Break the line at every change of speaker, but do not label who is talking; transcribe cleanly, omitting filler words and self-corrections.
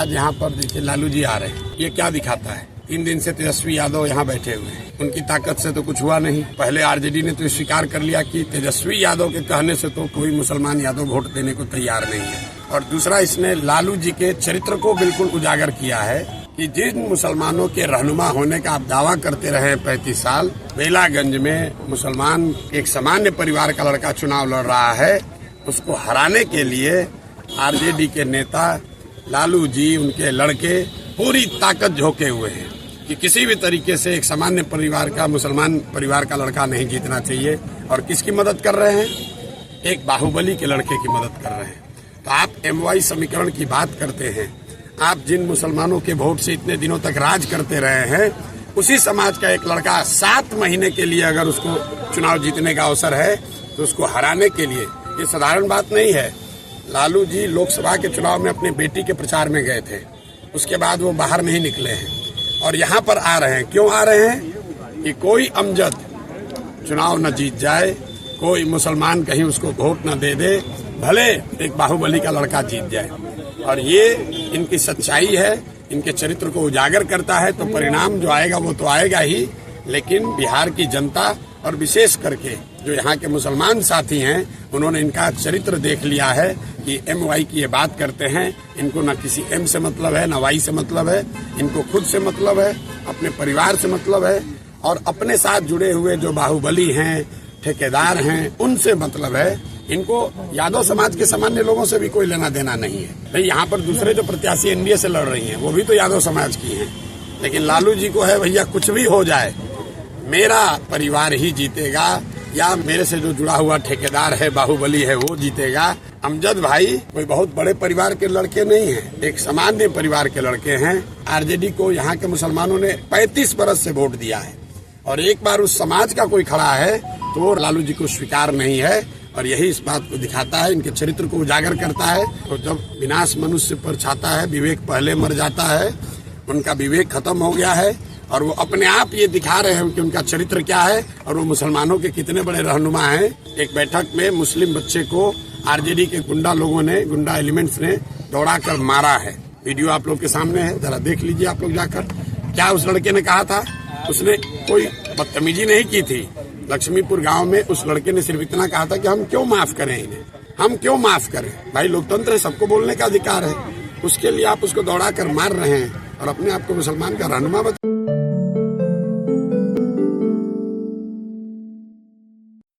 आज यहाँ पर देखिए लालू जी आ रहे हैं, ये क्या दिखाता है? 3 दिन से तेजस्वी यादव यहाँ बैठे हुए हैं, उनकी ताकत से तो कुछ हुआ नहीं। पहले आरजेडी ने तो स्वीकार कर लिया कि तेजस्वी यादव के कहने से तो कोई मुसलमान यादव वोट देने को तैयार नहीं है। और दूसरा, इसने लालू जी के चरित्र को बिल्कुल उजागर किया है कि जिन मुसलमानों के रहनुमा होने का आप दावा करते रहे 35 साल, बेलागंज में मुसलमान एक सामान्य परिवार का लड़का चुनाव लड़ रहा है, उसको हराने के लिए आरजेडी के नेता लालू जी, उनके लड़के पूरी ताकत झोंके हुए हैं कि किसी भी तरीके से एक सामान्य परिवार का, मुसलमान परिवार का लड़का नहीं जीतना चाहिए। और किसकी मदद कर रहे हैं? एक बाहुबली के लड़के की मदद कर रहे हैं। तो आप MY समीकरण की बात करते हैं, आप जिन मुसलमानों के वोट से इतने दिनों तक राज करते रहे हैं, उसी समाज का एक लड़का 7 महीने के लिए अगर उसको चुनाव जीतने का अवसर है तो उसको हराने के लिए, ये साधारण बात नहीं है। लालू जी लोकसभा के चुनाव में अपने बेटी के प्रचार में गए थे, उसके बाद वो बाहर नहीं निकले हैं और यहाँ पर आ रहे हैं। क्यों आ रहे हैं? कि कोई अमजद चुनाव न जीत जाए, कोई मुसलमान कहीं उसको वोट न दे दे, भले एक बाहुबली का लड़का जीत जाए। और ये इनकी सच्चाई है, इनके चरित्र को उजागर करता है। तो परिणाम जो आएगा वो तो आएगा ही, लेकिन बिहार की जनता और विशेष करके जो यहाँ के मुसलमान साथी हैं, उन्होंने इनका चरित्र देख लिया है कि MY की ये बात करते हैं, इनको न किसी M से मतलब है, न Y से मतलब है, इनको खुद से मतलब है, अपने परिवार से मतलब है, और अपने साथ जुड़े हुए जो बाहुबली हैं, ठेकेदार हैं, उनसे मतलब है। इनको यादव समाज के सामान्य लोगों से भी कोई लेना देना नहीं है। भाई यहाँ पर दूसरे जो प्रत्याशी NDA से लड़ रही हैं, वो भी तो यादव समाज की हैं, लेकिन लालू जी को है भैया कुछ भी हो जाए, मेरा परिवार ही जीतेगा, या मेरे से जो जुड़ा हुआ ठेकेदार है, बाहुबली है, वो जीतेगा। अमजद भाई कोई बहुत बड़े परिवार के लड़के नहीं हैं, एक सामान्य परिवार के लड़के हैं। आरजेडी को यहाँ के मुसलमानों ने 35 बरस से वोट दिया है, और एक बार उस समाज का कोई खड़ा है तो लालू जी को स्वीकार नहीं है। और यही इस बात को दिखाता है, इनके चरित्र को उजागर करता है। तो जब विनाश मनुष्य पर छाता है, विवेक पहले मर जाता है, उनका विवेक खत्म हो गया है, और वो अपने आप ये दिखा रहे हैं कि उनका चरित्र क्या है और वो मुसलमानों के कितने बड़े रहनुमा हैं। एक बैठक में मुस्लिम बच्चे को आरजेडी के गुंडा लोगों ने, गुंडा एलिमेंट्स ने दौड़ा कर मारा है। वीडियो आप लोग के सामने है, जरा देख लीजिए आप लोग जाकर। क्या उस लड़के ने कहा था? उसने कोई बदतमीजी नहीं की थी। लक्ष्मीपुर गांव में उस लड़के ने सिर्फ इतना कहा था कि हम क्यों माफ करें इन्हें, हम क्यों माफ करें। भाई लोकतंत्र है, सबको बोलने का अधिकार है। उसके लिए आप उसको दौड़ा कर मार रहे हैं और अपने आप को मुसलमान का रहनुमा बता